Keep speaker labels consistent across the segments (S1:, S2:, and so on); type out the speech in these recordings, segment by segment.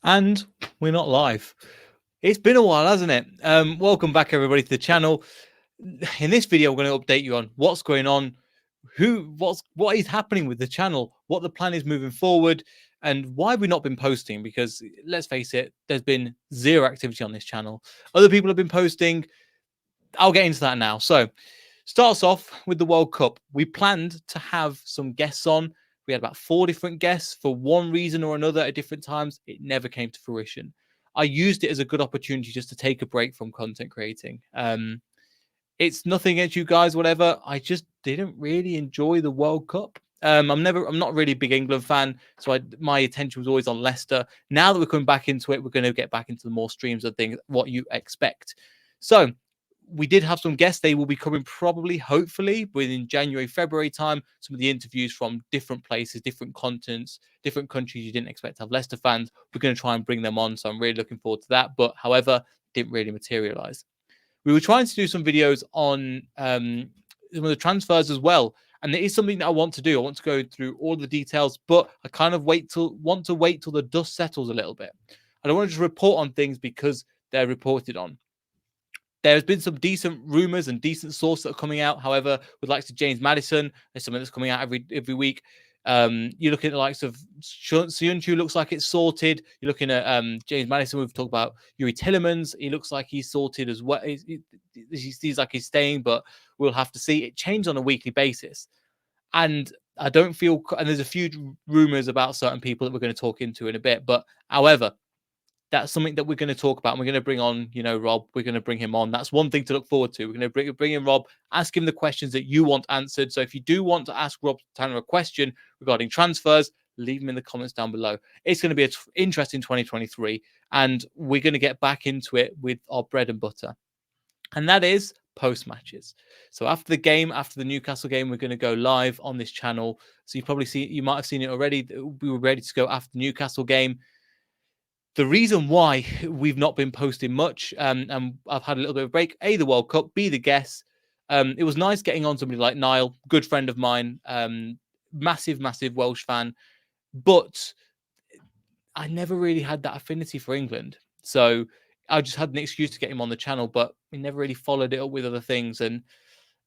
S1: And we're not live. It's been a while, hasn't it? Welcome back, everybody, to the channel. In this video, we're going to update you on what's going on, what is happening with the channel, what the plan is moving forward, and why we've not been posting. Because let's face it, there's been zero activity on this channel. Other people have been posting. I'll get into that now. So, starts off with the World Cup. We planned to have some guests on. We had about 4 different guests for one reason or another at different times. It never came to fruition. I used it as a good opportunity just to take a break from content creating. It's nothing against you guys, whatever. I just didn't really enjoy the World Cup. I'm not really a big England fan, so my attention was always on Leicester. Now that we're coming back into it, we're going to get back into the more streams of things, what you expect. So we did have some guests. They will be coming probably, hopefully, within January, February time. Some of the interviews from different places, different continents, different countries you didn't expect to have Leicester fans. We're going to try and bring them on. So I'm really looking forward to that. But however, didn't really materialize. We were trying to do some videos on some of the transfers as well. And it is something that I want to do. I want to go through all the details, but I kind of want to wait till the dust settles a little bit. I don't want to just report on things because they're reported on. There's been some decent rumors and decent sources that are coming out. However, with likes of James Madison, there's something that's coming out every week. You're looking at the likes of Soyuncu, looks like it's sorted. You're looking at James Madison. We've talked about Yuri Tillemans. He looks like he's sorted as well. He seems like he's staying, but we'll have to see. It changes on a weekly basis. And I don't feel, and there's a few rumors about certain people that we're going to talk into in a bit. But however, that's something that we're going to talk about. And we're going to bring on, Rob. We're going to bring him on. That's one thing to look forward to. We're going to bring in Rob, ask him the questions that you want answered. So if you do want to ask Rob Tanner a question regarding transfers, leave them in the comments down below. It's going to be an interesting 2023, and we're going to get back into it with our bread and butter, and that is post matches. So after the game, after the Newcastle game, we're going to go live on this channel. So you might have seen it already. We were ready to go after the Newcastle game. The reason why we've not been posting much, and I've had a little bit of a break, A, the World Cup, B, the guests. It was nice getting on somebody like Niall, good friend of mine, massive Welsh fan, but I never really had that affinity for England. So I just had an excuse to get him on the channel, but we never really followed it up with other things, and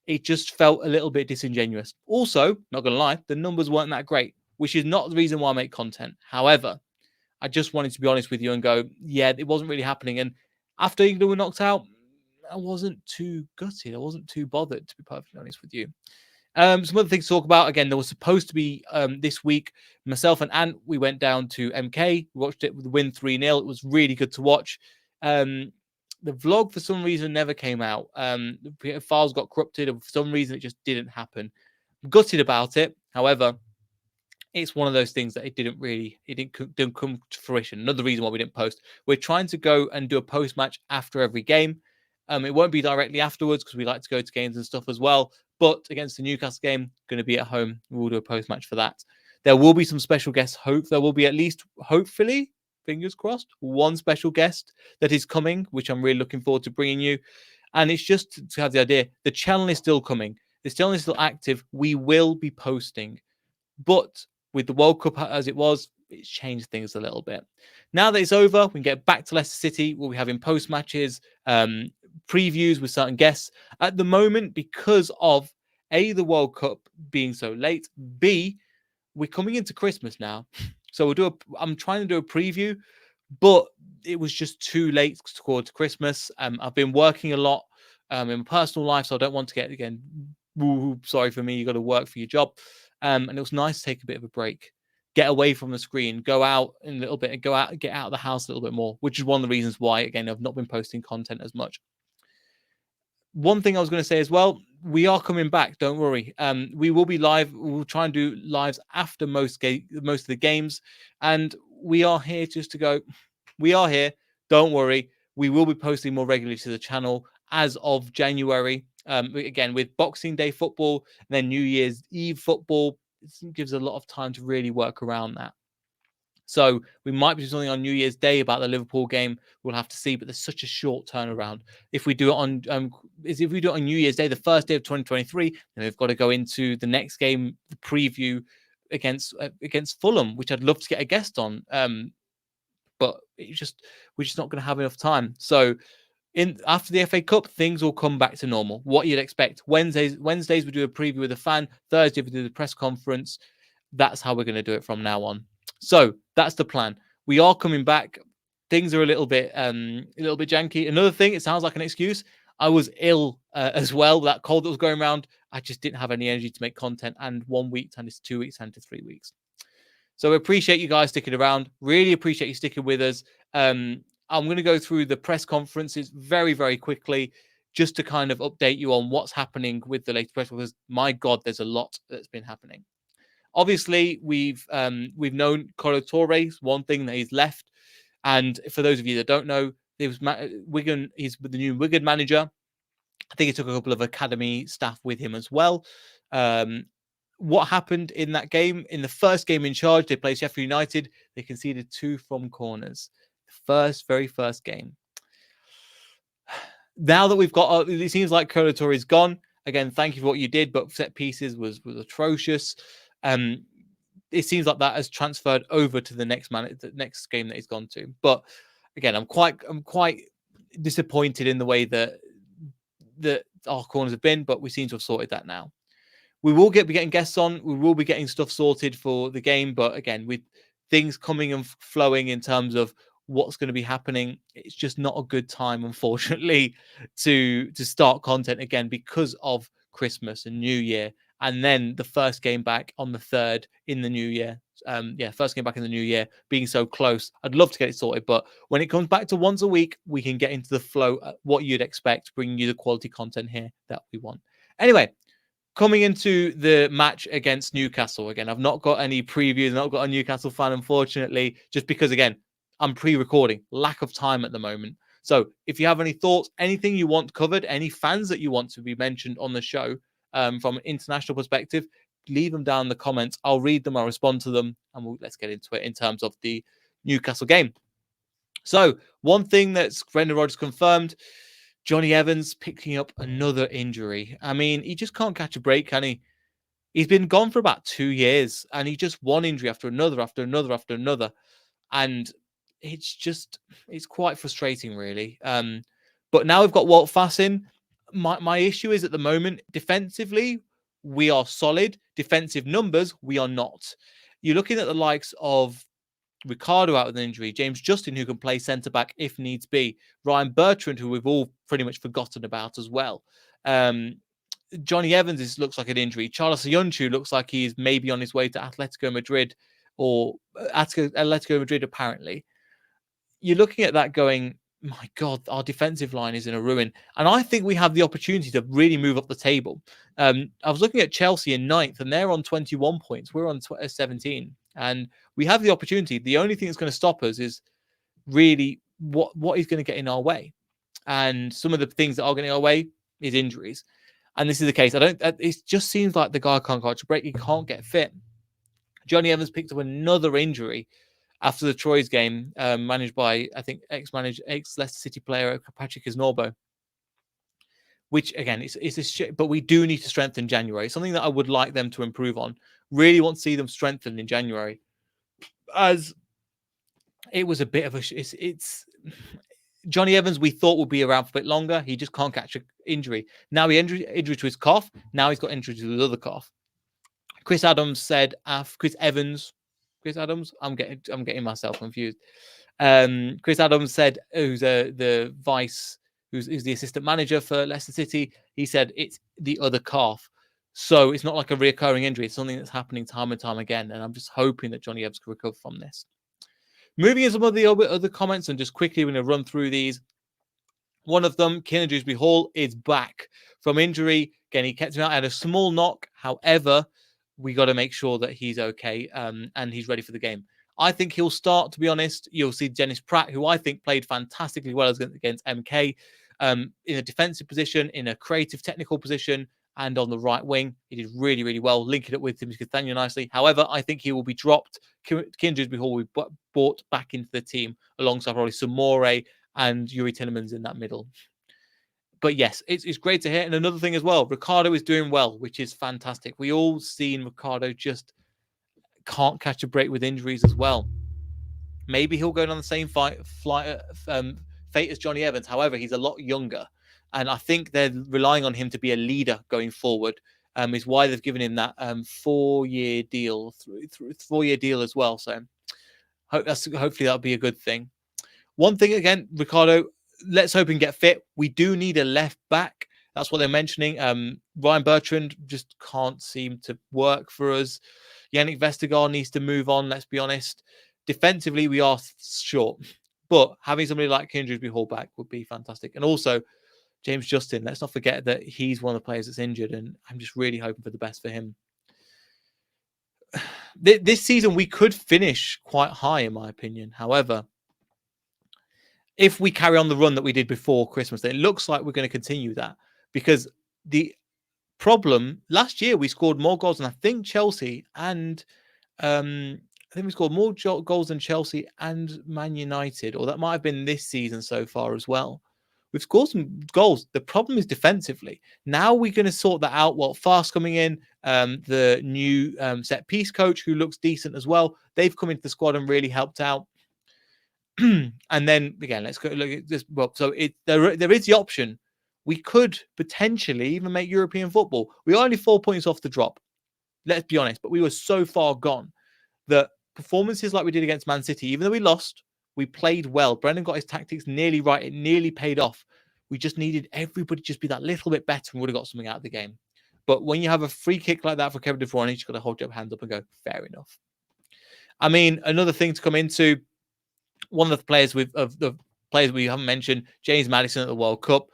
S1: it just felt a little bit disingenuous. Also, not going to lie, the numbers weren't that great, which is not the reason why I make content. However, I just wanted to be honest with you and go, yeah, it wasn't really happening. And after England were knocked out, I wasn't too gutted. I wasn't too bothered, to be perfectly honest with you. Some other things to talk about. Again, there was supposed to be this week, myself and Ant, we went down to MK. We watched it with the win 3-0. It was really good to watch. The vlog, for some reason, never came out. The files got corrupted, and for some reason, it just didn't happen. I'm gutted about it. However, it's one of those things that it didn't come to fruition. Another reason why we didn't post. We're trying to go and do a post match after every game. It won't be directly afterwards because we like to go to games and stuff as well. But against the Newcastle game, going to be at home. We'll do a post match for that. There will be some special guests. There will be at least, hopefully, fingers crossed, one special guest that is coming, which I'm really looking forward to bringing you. And it's just to have the idea. The channel is still coming. The channel is still active. We will be posting. But with the World Cup as it was, it's changed things a little bit. Now that it's over, we can get back to Leicester City. We'll be having post matches, previews with certain guests. At the moment, because of A, the World Cup being so late, B, we're coming into Christmas now. So I'm trying to do a preview, but it was just too late towards Christmas. I've been working a lot in my personal life, so I don't want to get, again, sorry for me, you got to work for your job. And it was nice to take a bit of a break, get away from the screen, go out in a little bit, and get out of the house a little bit more, which is one of the reasons why, again, I've not been posting content as much. One thing I was going to say as well, we are coming back. Don't worry. We will be live. We'll try and do lives after most of the games, and we are here just to go. We are here. Don't worry. We will be posting more regularly to the channel as of January. Again, with Boxing Day football and then New Year's Eve football, it gives a lot of time to really work around that. So we might be doing something on New Year's Day about the Liverpool game. We'll have to see, but there's such a short turnaround. If we do it on New Year's Day, the first day of 2023, then we've got to go into the next game, the preview against Fulham, which I'd love to get a guest on. But we're just not going to have enough time. So after the FA Cup, things will come back to normal. What you'd expect. Wednesdays we do a preview with a fan. Thursday we do the press conference. That's how we're going to do it from now on. So that's the plan. We are coming back. Things are a little bit janky. Another thing, it sounds like an excuse. I was ill as well. That cold that was going around, I just didn't have any energy to make content. And 1 week turned to 2 weeks, turned to 3 weeks. So I appreciate you guys sticking around. Really appreciate you sticking with us. I'm going to go through the press conferences very, very quickly, just to kind of update you on what's happening with the latest press, because my God, there's a lot that's been happening. Obviously, we've known Colo Torres, one thing that he's left. And for those of you that don't know, it was Wigan. He's the new Wigan manager. I think he took a couple of academy staff with him as well. What happened in that game? In the first game in charge, they played Sheffield United. They conceded 2 from corners. Very first game. Now that we've got, it seems like Colo Torres is gone. Again, thank you for what you did, but set pieces was atrocious. It seems like that has transferred over to the next game that he's gone to. But again, I'm quite disappointed in the way that our corners have been, but we seem to have sorted that now. We will be getting guests on. We will be getting stuff sorted for the game, but again, with things coming and flowing in terms of what's going to be happening, it's just not a good time, unfortunately, to start content again because of Christmas and New Year. And then the first game back on the 3rd in the new year. First game back in the new year, being so close. I'd love to get it sorted, but when it comes back to once a week, we can get into the flow, what you'd expect, bringing you the quality content here that we want. Anyway, coming into the match against Newcastle, again, I've not got any previews, I've not got a Newcastle fan, unfortunately, just because, again, I'm pre-recording, lack of time at the moment. So if you have any thoughts, anything you want covered, any fans that you want to be mentioned on the show, from an international perspective, leave them down in the comments. I'll read them, I'll respond to them, and let's get into it in terms of the Newcastle game. So one thing that's Brendan Rodgers confirmed, Johnny Evans picking up another injury. I mean, he just can't catch a break, can he? He's been gone for about 2 years, and he just one injury after another, after another, after another. And it's quite frustrating, really. But now we've got Walt Fass in. My issue is at the moment, defensively, we are solid. Defensive numbers, we are not. You're looking at the likes of Ricardo out with an injury, James Justin, who can play centre-back if needs be, Ryan Bertrand, who we've all pretty much forgotten about as well. Johnny Evans looks like an injury. Charles Ayunchu looks like he's maybe on his way to Atletico Madrid, or Atletico Madrid, apparently. You're looking at that going, my God, our defensive line is in a ruin. And I think we have the opportunity to really move up the table. I was looking at Chelsea in 9th, and they're on 21 points. We're on 17. And we have the opportunity. The only thing that's going to stop us is really what is going to get in our way. And some of the things that are getting in our way is injuries. And this is the case. It just seems like the guy can't catch a break. He can't get fit. Johnny Evans picked up another injury after the Troyes game, managed by, I think, ex-Leicester City player Patrick Isnorbo. Which, again, it's a shit, but we do need to strengthen January. Something that I would like them to improve on. Really want to see them strengthened in January. As it was a bit of a... It's Johnny Evans, we thought would be around for a bit longer. He just can't catch an injury. Now he injury to his calf. Now he's got injury to his other calf. Chris Adams said... Chris Adams? I'm getting myself confused. Chris Adams said, who's the vice... Who's the assistant manager for Leicester City, he said it's the other calf. So it's not like a reoccurring injury. It's something that's happening time and time again. And I'm just hoping that Johnny Evans can recover from this. Moving into some of the other comments, and just quickly, we're going to run through these. One of them, Kieran Dewsbury Hall, is back from injury. Again, he kept him out, had a small knock. However, we got to make sure that he's okay, and he's ready for the game. I think he'll start, to be honest. You'll see Dennis Pratt, who I think played fantastically well against MK, in a defensive position, in a creative technical position, and on the right wing. He did really, really well, linking it with Timothy Castagne nicely. However, I think he will be dropped. Kieran Dewsbury Hall will be brought back into the team alongside probably Samore and Yuri Tillemans in that middle. But yes, it's great to hear. And another thing as well, Ricardo is doing well, which is fantastic. We all seen Ricardo just can't catch a break with injuries as well. Maybe he'll go on the same fate as Johnny Evans. However, he's a lot younger, and I think they're relying on him to be a leader going forward. Is why they've given him that 4-year deal, 4-year deal as well. So hopefully that'll be a good thing. One thing again, Ricardo, let's hope and get fit. We do need a left back. That's what they're mentioning. Ryan Bertrand just can't seem to work for us. Yannick Vestergaard needs to move on, let's be honest. Defensively, we are short. But having somebody like Kindredby Hall back would be fantastic. And also, James Justin, let's not forget that he's one of the players that's injured, and I'm just really hoping for the best for him. This season, we could finish quite high, in my opinion. However, if we carry on the run that we did before Christmas, it looks like we're going to continue that, because the problem last year we scored more goals than I think Chelsea, and I think we scored more goals than Chelsea and Man United, or that might have been this season so far as well. We've scored some goals. The problem is defensively. Now we're going to sort that out. Well, Fast coming in, the new set piece coach who looks decent as well. They've come into the squad and really helped out. And then again, let's go look at this. Well, so there is the option. We could potentially even make European football. We are only 4 points off the drop. Let's be honest, but we were so far gone that performances like we did against Man City, even though we lost, we played well. Brendan got his tactics nearly right. It nearly paid off. We just needed everybody to just be that little bit better and would have got something out of the game. But when you have a free kick like that for Kevin De Bruyne, you just got to hold your hands up and go, fair enough. I mean, another thing to come into, one of the players of the players we haven't mentioned, James Maddison at the World Cup.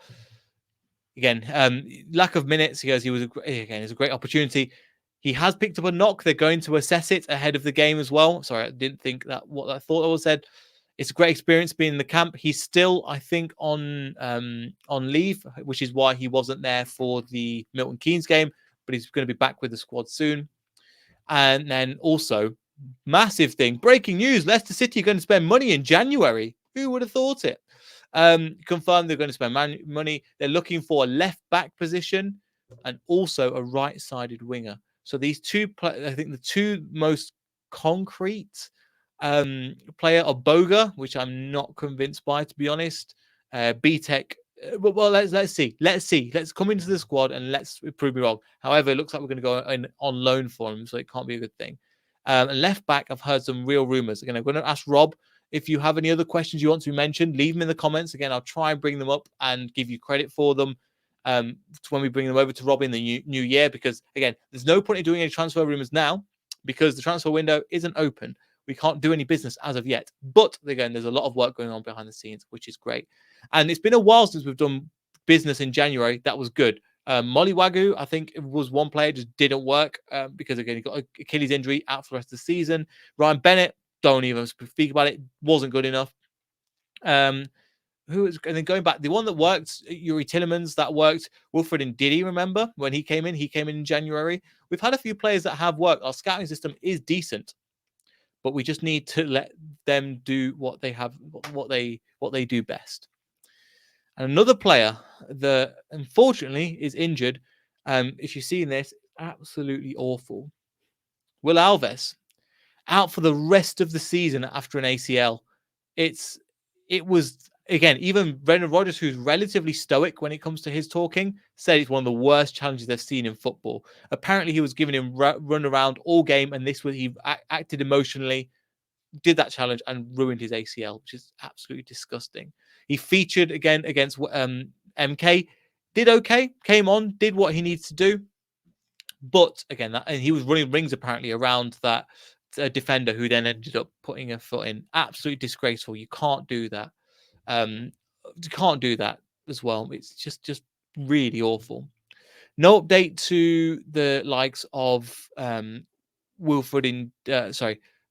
S1: Again, lack of minutes. He was a great opportunity. He has picked up a knock. They're going to assess it ahead of the game as well. Sorry, I didn't think that what I thought I was said. It's a great experience being in the camp. He's still, I think, on leave, which is why he wasn't there for the Milton Keynes game, but he's going to be back with the squad soon. And then also, massive thing, breaking news, Leicester City are going to spend money in January. Who would have thought it? Confirmed they're going to spend money. They're looking for a left-back position and also a right-sided winger. So these two, I think the two most concrete player are Boga, which I'm not convinced by, to be honest. BTEC. Well, let's see. Let's come into the squad and let's prove me wrong. However, it looks like we're going to go on loan for him, so it can't be a good thing. And left back, I've heard some real rumors. Again, I'm going to ask Rob if you have any other questions you want to be mentioned. Leave them in the comments. Again, I'll try and bring them up and give you credit for them when we bring them over to Rob in the new year. Because again, there's no point in doing any transfer rumors now because the transfer window isn't open. We can't do any business as of yet. But again, there's a lot of work going on behind the scenes, which is great. And it's been a while since we've done business in January. That was good. Molly Wagyu, I think it was one player, just didn't work because, again, he got an Achilles injury out for the rest of the season. Ryan Bennett, don't even speak about it, wasn't good enough. And then going back, the one that worked, Yuri Tillemans, that worked. Wilfred and Diddy, remember when he came in? He came in January. We've had a few players that have worked. Our scouting system is decent, but we just need to let them do what they have, what they do best. And another player that unfortunately is injured, if you've seen this, absolutely awful. Will Alves out for the rest of the season after an ACL. It was, again, even Brendan Rodgers, who's relatively stoic when it comes to his talking, said it's one of the worst challenges they've seen in football. Apparently, he was giving him run around all game, and he acted emotionally, did that challenge, and ruined his ACL, which is absolutely disgusting. He featured again against MK, did okay, came on, did what he needs to do. But again, and he was running rings apparently around that defender who then ended up putting a foot in. Absolutely disgraceful. You can't do that. You can't do that as well. It's just really awful. No update to the likes of Wilfred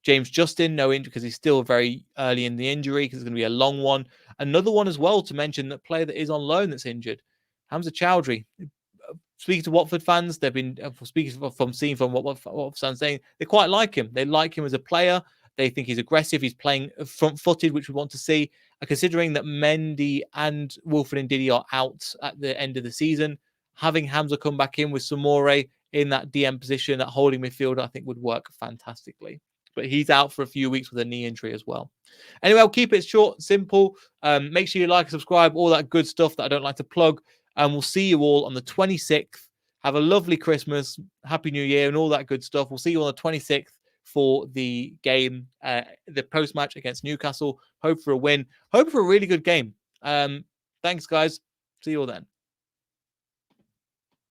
S1: James Justin, no injury because he's still very early in the injury because it's going to be a long one. Another one as well to mention, that player that is on loan that's injured, Hamza Chowdhury. Speaking to Watford fans, they've been seeing from what Watford fans saying, they quite like him. They like him as a player. They think he's aggressive. He's playing front-footed, which we want to see. Considering that Mendy and Wilfred and Diddy are out at the end of the season, having Hamza come back in with Samore in that DM position, that holding midfielder, I think would work fantastically. but he's out for a few weeks with a knee injury as well. Anyway, I'll keep it short, simple. Make sure you like, subscribe, all that good stuff that I don't like to plug. And we'll see you all on the 26th. Have a lovely Christmas, Happy New Year, and all that good stuff. We'll see you on the 26th for the game, the post-match against Newcastle. Hope for a win. Hope for a really good game. Thanks, guys. See you all then.